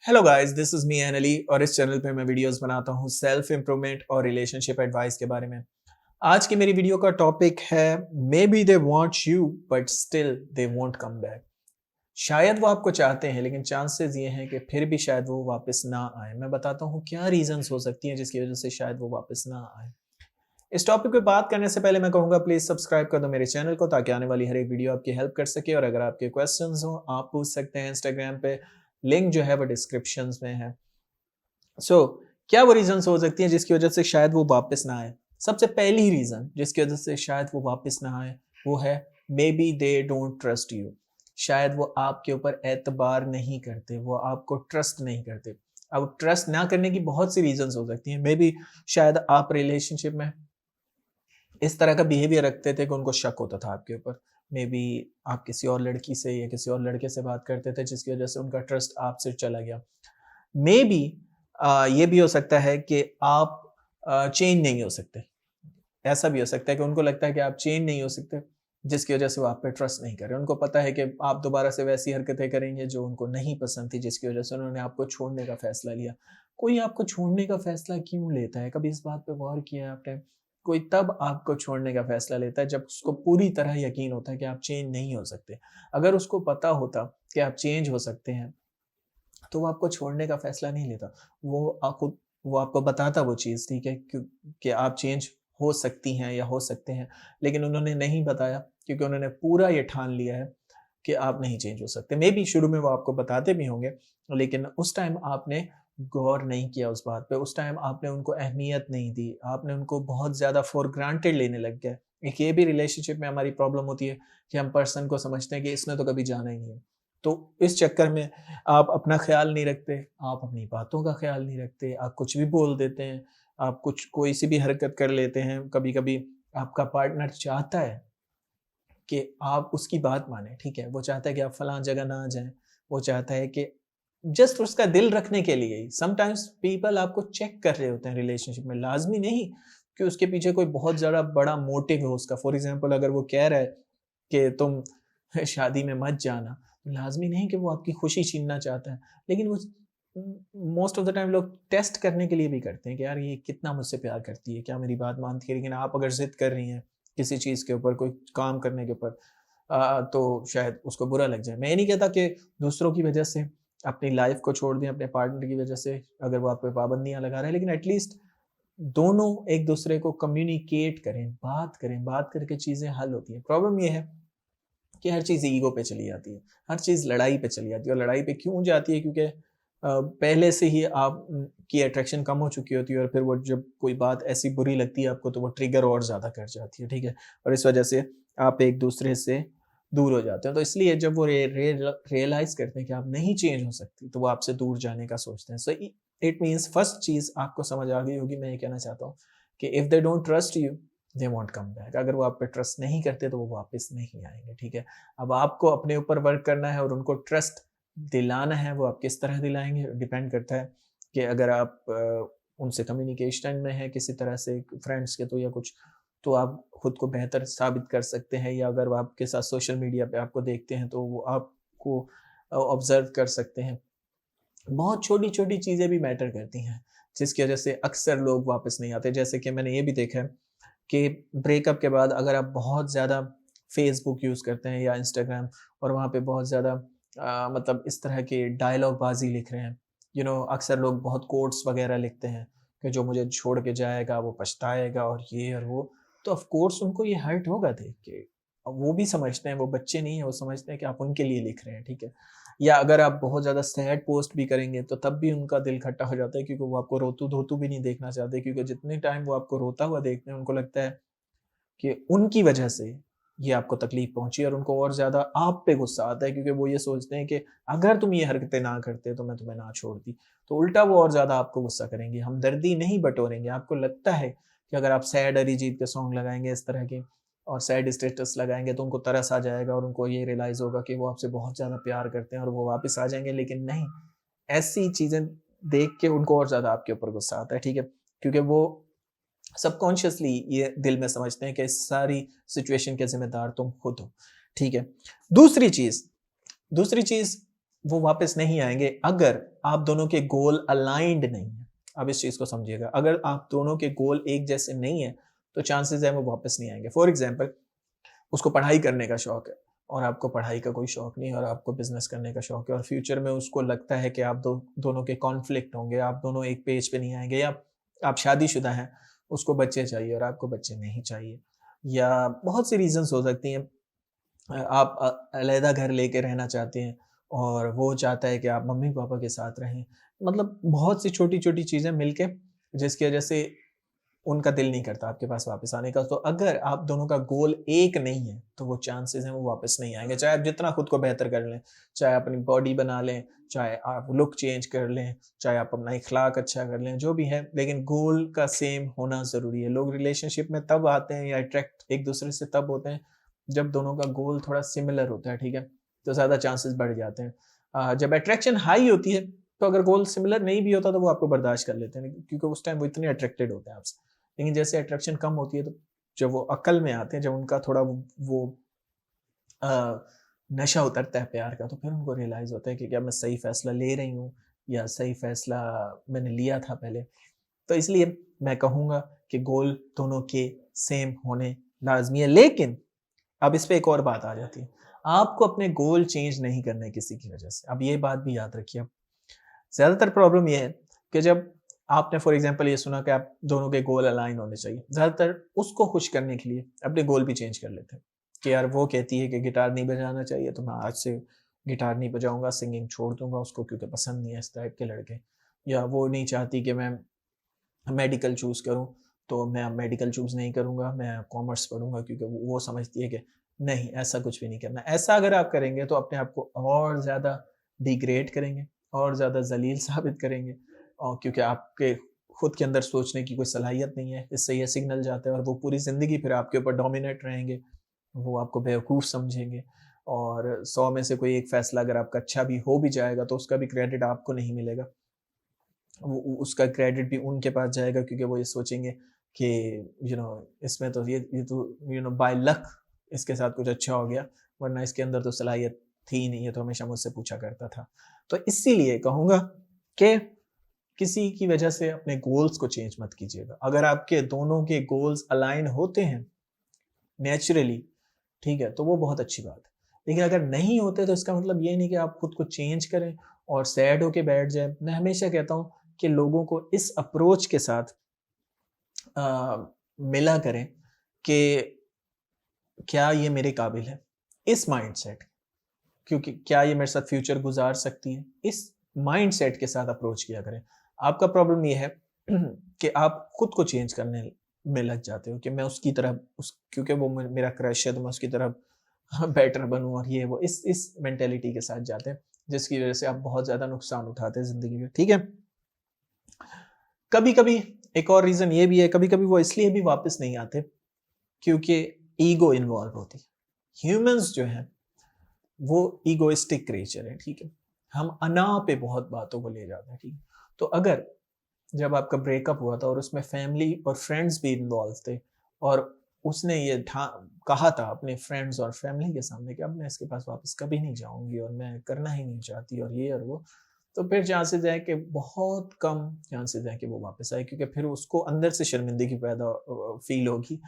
Hello guys, this is me एन अली और इस चैनल पे मैं वीडियोस बनाता हूँ सेल्फ इम्प्रूवमेंट और रिलेशनशिप एडवाइस के बारे में। आज की मेरी वीडियो का टॉपिक है may be they want you but still they won't come back. शायद वो आपको चाहते हैं लेकिन चांसेस ये हैं कि फिर भी शायद वो वापस ना आए। मैं बताता हूँ क्या रीजंस हो सकती हैं जिसकी वजह से शायद वो वापस ना आए। इस टॉपिक पे बात करने से पहले मैं कहूँगा प्लीज सब्सक्राइब कर दो मेरे चैनल को ताकि आने वाली हर एक वीडियो आपकी हेल्प कर सके। और अगर आपके क्वेश्चंस हो आप पूछ सकते हैं इंस्टाग्राम पे, लिंक जो है वो डिस्क्रिप्शन में है। क्या वो रीजंस हो सकती हैं जिसकी वजह से शायद वो वापस ना आए। सबसे पहली रीजन जिसकी वजह से शायद वो वापस ना आए वो है may be they don't trust you. शायद वो आपके ऊपर एतबार नहीं करते, वो आपको ट्रस्ट नहीं करते। अब ट्रस्ट ना करने की बहुत सी रीजंस हो सकती हैं। मे बी शायद आप रिलेशनशिप में इस तरह का बिहेवियर रखते थे कि उनको शक होता था आपके ऊपर। मे बी आप किसी और लड़की से या किसी और लड़के से बात करते थे जिसकी वजह से उनका ट्रस्ट आपसे चला गया। मे बी ये भी हो सकता है कि आप चेंज नहीं हो सकते। ऐसा भी हो सकता है कि उनको लगता है कि आप चेंज नहीं हो सकते, जिसकी वजह से वो आप पे ट्रस्ट नहीं कर रहे। उनको पता है कि आप दोबारा से वैसी हरकतें करेंगे जो उनको नहीं पसंद थी, जिसकी वजह से उन्होंने आपको छोड़ने का फैसला लिया। कोई आपको छोड़ने का फैसला क्यों लेता है? कभी इस बात पे गौर किया है आपने? कोई तब आपको छोड़ने का फैसला लेता है जब उसको पूरी तरह यकीन होता है कि आप चेंज नहीं हो सकते। अगर उसको पता होता कि आप चेंज हो सकते हैं तो वो आपको छोड़ने का फैसला नहीं लेता। वो खुद वो आपको बताता वो चीज़, ठीक है, कि आप चेंज हो सकती हैं या हो सकते हैं, लेकिन उन्होंने नहीं बताया क्योंकि उन्होंने पूरा ये ठान लिया है कि आप नहीं चेंज हो सकते। मेबी शुरू में वो आपको बताते भी होंगे, लेकिन उस टाइम आपने गौर नहीं किया उस बात पे, उस टाइम आपने उनको अहमियत नहीं दी, आपने उनको बहुत ज़्यादा फॉर ग्रांटेड लेने लग गए। एक ये भी रिलेशनशिप में हमारी प्रॉब्लम होती है कि हम पर्सन को समझते हैं कि इसने तो कभी जाना ही नहीं है। तो इस चक्कर में आप अपना ख़्याल नहीं रखते, आप अपनी बातों का ख़्याल नहीं रखते, आप कुछ भी बोल देते हैं, आप कुछ कोई सी भी हरकत कर लेते हैं। कभी-कभी आपका पार्टनर चाहता है कि आप उसकी बात मानें, ठीक है? वो चाहता है कि आप फलाँ जगह ना जाएँ, वो चाहता है कि जस्ट उसका दिल रखने के लिए ही। समटाइम्स पीपल आपको चेक कर रहे होते हैं रिलेशनशिप में, लाज़मी नहीं कि उसके पीछे कोई बहुत ज़्यादा बड़ा मोटिव हो उसका। फॉर एग्ज़ाम्पल अगर वो कह रहा है कि तुम शादी में मत जाना, तो लाज़मी नहीं कि वो आपकी खुशी छीनना चाहता है। लेकिन वो मोस्ट ऑफ द टाइम लोग टेस्ट करने के लिए भी करते हैं कि यार ये कितना मुझसे प्यार करती है, क्या मेरी बात मानती है? लेकिन आप अगर ज़िद कर रही हैं किसी चीज़ के ऊपर, कोई काम करने के ऊपर, तो शायद उसको बुरा लग जाए। मैं ये नहीं कहता कि दूसरों की वजह से अपनी लाइफ़ को छोड़ दें, अपने पार्टनर की वजह से अगर वो आप पे पाबंदियाँ लगा रहा है, लेकिन एट लीस्ट दोनों एक-दूसरे को कम्युनिकेट करें, बात करके चीज़ें हल होती हैं। प्रॉब्लम ये है कि हर चीज़ ईगो पे चली जाती है, हर चीज़ लड़ाई पे चली जाती है। और लड़ाई पे क्यों जाती है? क्योंकि पहले से ही आप की अट्रैक्शन कम हो चुकी होती है और फिर वो जब कोई बात ऐसी बुरी लगती है आपको तो वो ट्रिगर और ज़्यादा कर जाती है, ठीक है? और इस वजह से आप एक-दूसरे से दूर हो जाते हैं। तो इसलिए जब वो रियलाइज़ करते हैं कि आप नहीं चेंज हो सकती, तो वो आपसे दूर जाने का सोचते हैं। सो इट मीन्स फर्स्ट चीज़ आपको समझ आ गई होगी, मैं ये कहना चाहता हूँ कि if they don't trust you, they won't come back. अगर वो आप पे ट्रस्ट नहीं करते तो वो वापस नहीं आएँगे, ठीक है? अब आपको अपने ऊपर वर्क करना है और उनको ट्रस्ट दिलाना है। वो आप किस तरह दिलाएँगे डिपेंड करता है कि अगर आप उनसे कम्युनिकेशन में हैं किसी तरह से फ्रेंड्स के थ्रू या कुछ, तो आप खुद को बेहतर साबित कर सकते हैं। या अगर वो आपके साथ सोशल मीडिया पे आपको देखते हैं तो वो आपको ऑब्ज़र्व कर सकते हैं। बहुत छोटी-छोटी चीज़ें भी मैटर करती हैं, जिसकी वज़ह से अक्सर लोग वापस नहीं आते। जैसे कि मैंने ये भी देखा है कि ब्रेकअप के बाद अगर आप बहुत ज़्यादा फ़ेसबुक यूज़ करते हैं या इंस्टाग्राम और वहाँ पे बहुत ज़्यादा मतलब इस तरह की डायलॉग बाज़ी लिख रहे हैं। अक्सर लोग बहुत कोट्स वग़ैरह लिखते हैं कि जो मुझे छोड़ के जाएगा वो पछताएगा और ये और वो। तो ऑफ़ कोर्स उनको ये हर्ट होगा देख के। अब वो भी समझते हैं, वो बच्चे नहीं हैं, वो समझते हैं कि आप उनके लिए लिख रहे हैं, ठीक है? या अगर आप बहुत ज़्यादा सैड पोस्ट भी करेंगे तो तब भी उनका दिल खट्टा हो जाता है क्योंकि वो आपको रोतू-धोतू भी नहीं देखना चाहते, क्योंकि जितने टाइम वो आपको रोता हुआ देखते हैं उनको लगता है कि उनकी वजह से ये आपको तकलीफ पहुँची और उनको और ज़्यादा आप पे गुस्सा आता है क्योंकि वो ये सोचते हैं कि अगर तुम ये हरकतें ना करते तो मैं तुम्हें ना छोड़ती। तो उल्टा वो और ज़्यादा आपको गुस्सा करेंगे, हमदर्दी नहीं बटोरेंगे। आपको लगता है कि अगर आप सैड अरिजीत के सॉन्ग लगाएँगे इस तरह के और सैड स्टेटस लगाएँगे तो उनको तरस आ जाएगा और उनको ये रियलाइज़ होगा कि वो आपसे बहुत ज़्यादा प्यार करते हैं और वो वापस आ जाएँगे, लेकिन नहीं, ऐसी चीज़ें देख के उनको और ज़्यादा आपके ऊपर गुस्सा आता है, ठीक है? क्योंकि वो सबकॉन्शियसली ये दिल में समझते हैं कि इस सारी सिचुएशन के ज़िम्मेदार तुम खुद हो, ठीक है? दूसरी चीज़ दूसरी चीज़ वो वापस नहीं आएंगे अगर आप दोनों के गोल अलाइंड नहीं है। अब इस चीज को समझिएगा, अगर आप दोनों के गोल एक जैसे नहीं है तो चांसेस है वो वापस नहीं आएंगे। फॉर एग्जाम्पल, उसको पढ़ाई करने का शौक है और आपको पढ़ाई का कोई शौक नहीं है, और आपको बिजनेस करने का शौक है, और फ्यूचर में उसको लगता है कि आप दोनों के कॉन्फ्लिक्ट होंगे, आप दोनों एक पेज पे नहीं आएंगे, या आप शादीशुदा हैं, उसको बच्चे चाहिए और आपको बच्चे नहीं चाहिए, या बहुत सी रीजंस हो सकती हैं। आप अलहदा घर लेके रहना चाहते हैं और वो चाहता है कि आप मम्मी पापा के साथ रहें। मतलब बहुत सी छोटी छोटी चीज़ें मिलके जिसकी वजह से उनका दिल नहीं करता आपके पास वापस आने का। तो अगर आप दोनों का गोल एक नहीं है तो वो चांसेस हैं वो वापस नहीं आएंगे, चाहे आप जितना खुद को बेहतर कर लें, चाहे अपनी बॉडी बना लें, चाहे आप लुक चेंज कर लें, चाहे आप अपना इखलाक अच्छा कर लें, जो भी है, लेकिन गोल का सेम होना ज़रूरी है। लोग रिलेशनशिप में तब आते हैं या अट्रैक्ट एक दूसरे से तब होते हैं जब दोनों का गोल थोड़ा सिमिलर होता है, ठीक है, तो ज़्यादा चांसेस बढ़ जाते हैं। जब अट्रैक्शन हाई होती है तो अगर गोल सिमिलर नहीं भी होता तो वो आपको बर्दाश्त कर लेते हैं, क्योंकि उस टाइम वो इतने अट्रैक्टेड होते हैं आपसे। लेकिन जैसे अट्रैक्शन कम होती है तो जब वो अकल में आते हैं, जब उनका थोड़ा वो अ, नशा उतरता है प्यार का, तो फिर उनको रियलाइज़ होता है कि क्या मैं सही फ़ैसला ले रही हूँ या सही फ़ैसला मैंने लिया था पहले। तो इसलिए मैं कहूँगा कि गोल दोनों के सेम होने लाज़मी है। लेकिन अब इस पे एक और बात आ जाती है। आपको अपने गोल चेंज नहीं करने किसी की वजह से। अब ये बात भी याद रखिए आप। ज़्यादातर प्रॉब्लम ये है कि जब आपने फॉर एग्ज़ाम्पल ये सुना कि आप दोनों के गोल अलाइन होने चाहिए, ज़्यादातर उसको खुश करने के लिए अपने गोल भी चेंज कर लेते हैं कि यार वो कहती है कि गिटार नहीं बजाना चाहिए तो मैं आज से गिटार नहीं बजाऊँगा, सिंगिंग छोड़ दूँगा उसको क्योंकि पसंद नहीं है इस टाइप के लड़के। या वो नहीं चाहती कि मैं मेडिकल चूज़ करूँ, तो मैं अब मेडिकल चूज़ नहीं करूँगा, मैं कॉमर्स पढ़ूँगा क्योंकि वो समझती है कि नहीं, ऐसा कुछ भी नहीं करना। ऐसा अगर आप करेंगे तो अपने आप को और ज़्यादा डिग्रेड करेंगे और ज़्यादा ज़लील साबित करेंगे, और क्योंकि आपके खुद के अंदर सोचने की कोई सलाहियत नहीं है। इससे ये सिग्नल जाता है और वो पूरी ज़िंदगी फिर आपके ऊपर डोमिनेट रहेंगे। वो आपको बेवकूफ़ समझेंगे, और 100 में से कोई एक फ़ैसला अगर आपका अच्छा भी हो भी जाएगा तो उसका भी क्रेडिट आपको नहीं मिलेगा। वो उसका क्रेडिट भी उनके पास जाएगा क्योंकि वो ये सोचेंगे कि इसमें तो ये तो बाय लक इसके साथ कुछ अच्छा हो गया, वरना इसके अंदर तो सलाहियत थी ही नहीं, ये तो हमेशा मुझसे पूछा करता था। तो इसीलिए कहूँगा कि किसी की वजह से अपने गोल्स को चेंज मत कीजिएगा। अगर आपके दोनों के गोल्स अलाइन होते हैं नेचुरली, ठीक है, तो वो बहुत अच्छी बात है। लेकिन अगर नहीं होते तो इसका मतलब ये नहीं कि आप खुद को चेंज करें और सैड होके बैठ जाएँ। मैं हमेशा कहता हूँ कि लोगों को इस अप्रोच के साथ मिला करें कि क्या ये मेरे काबिल है? इस माइंडसेट, क्योंकि क्या ये मेरे साथ फ्यूचर गुज़ार सकती है? इस माइंडसेट के साथ अप्रोच किया करें। आपका प्रॉब्लम ये है कि आप खुद को चेंज करने में लग जाते हो कि मैं उसकी तरह उस क्योंकि वो मेरा क्रश है तो मैं उसकी तरह बेटर बनूँ, और ये वो इस मेंटालिटी के साथ जाते हैं, जिसकी वज़ह से आप बहुत ज़्यादा नुकसान उठाते हैं ज़िंदगी में, ठीक है? कभी-कभी एक और रीज़न ये भी है, कभी-कभी वो इसलिए भी वापस नहीं आते क्योंकि ईगो इन्वॉल्व होती है। ह्यूमन्स जो हैं वो ईगोइस्टिक क्रिएचर है, ठीक है? हम अना पे बहुत बातों को ले जाते हैं, ठीक है? तो अगर जब आपका ब्रेकअप हुआ था और उसमें फैमिली और फ्रेंड्स भी इन्वॉल्व थे, और उसने ये कहा था अपने फ्रेंड्स और फैमिली के सामने कि अब मैं इसके पास वापस कभी नहीं जाऊँगी और मैं करना ही नहीं चाहती और ये और वो, तो फिर चांसेस है कि बहुत कम चांसेस है कि वो वापस आए, क्योंकि फिर उसको अंदर से शर्मिंदगी पैदा फ़ील होगी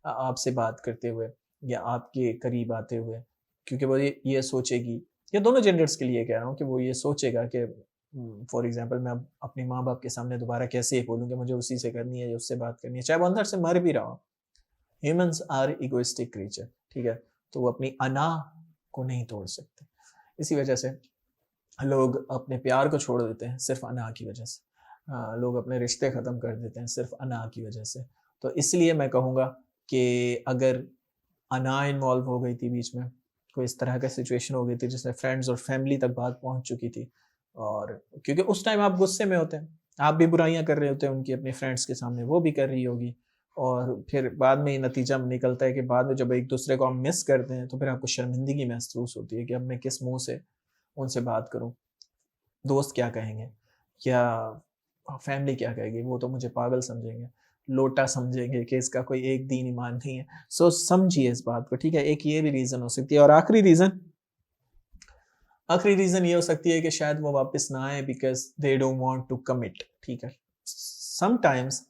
आपसे बात करते हुए या आपके करीब आते हुए। क्योंकि वो ये सोचेगी, या दोनों जेंडर्स के लिए कह रहा हूँ, कि वो ये सोचेगा कि फॉर एग्ज़ाम्पल मैं अब अपने माँ-बाप के सामने दोबारा कैसे ये बोलूँ कि मुझे उसी से करनी है या उससे बात करनी है, चाहे वो अंदर से मर भी रहा हो। ह्यूमन्स आर इगोइस्टिक क्रीचर, ठीक है? तो वो अपनी अना को नहीं तोड़ सकते। इसी वजह से लोग अपने प्यार को छोड़ देते हैं सिर्फ़ अना की वजह से। लोग अपने रिश्ते ख़त्म कर देते हैं सिर्फ़ अना की वजह से। तो इसलिए मैं कहूँगा कि अगर अना इन्वॉल्व हो गई थी बीच में, कोई इस तरह का सिचुएशन हो गई थी जिसमें फ्रेंड्स और फैमिली तक बात पहुँच चुकी थी, और क्योंकि उस टाइम आप गुस्से में होते हैं, आप भी बुराइयाँ कर रहे होते हैं उनकी अपने फ्रेंड्स के सामने, वो भी कर रही होगी, और फिर बाद में ये नतीजा निकलता है कि बाद में जब एक-दूसरे को आप मिस करते हैं, तो फिर आपको शर्मिंदगी महसूस होती है कि अब मैं किस मुँह से उनसे बात करूँ? दोस्त क्या कहेंगे? या फैमिली क्या कहेगी? वो तो मुझे पागल समझेंगे, लोटा समझेंगे कि इसका कोई एक दीन ईमान नहीं है। सो समझिए इस बात को, ठीक है? एक ये भी रीज़न हो सकती है, और आखिरी रीज़न आखिरी रीज़न ये हो सकती है कि शायद वो वापस ना आए because they don't want to commit, ठीक है? समटाइम्स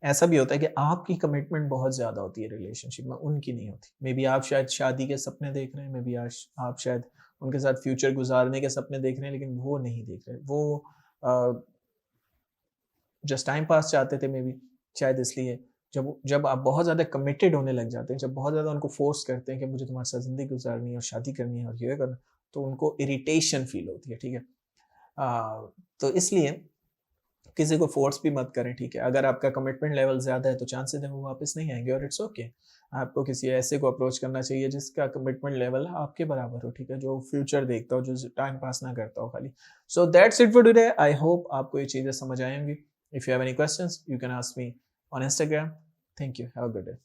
ऐसा भी होता है कि आपकी कमिटमेंट बहुत ज़्यादा होती है रिलेशनशिप में, उनकी नहीं होती। मेबी आप शायद शादी के सपने देख रहे हैं, मेबी आप शायद उनके साथ फ्यूचर गुज़ारने के सपने देख रहे हैं, लेकिन वो नहीं देख रहे। वो अ, जस्ट टाइम पास चाहते थे मेबी, शायद इसलिए। जब आप बहुत ज़्यादा कमिटेड होने लग जाते हैं, जब बहुत ज़्यादा उनको फ़ोर्स करते हैं कि मुझे तुम्हारे साथ ज़िंदगी गुज़ारनी है और शादी करनी है और ये करना, तो उनको इरिटेशन फ़ील होती है, ठीक है? तो इसलिए किसी को फ़ोर्स भी मत करें, ठीक है? अगर आपका कमिटमेंट लेवल ज़्यादा है तो चांसेस हैं वो वापस नहीं आएँगे और इट्स ओके। आपको किसी ऐसे को अप्रोच करना चाहिए जिसका कमिटमेंट लेवल आपके बराबर हो, ठीक है? जो फ्यूचर देखता हो, जो टाइम पास ना करता हो खाली। So that's it for today. I hope आपको ये चीज़ें समझ आई होंगी। If you have any questions, you can ask me on Instagram. Thank you. Have a good day.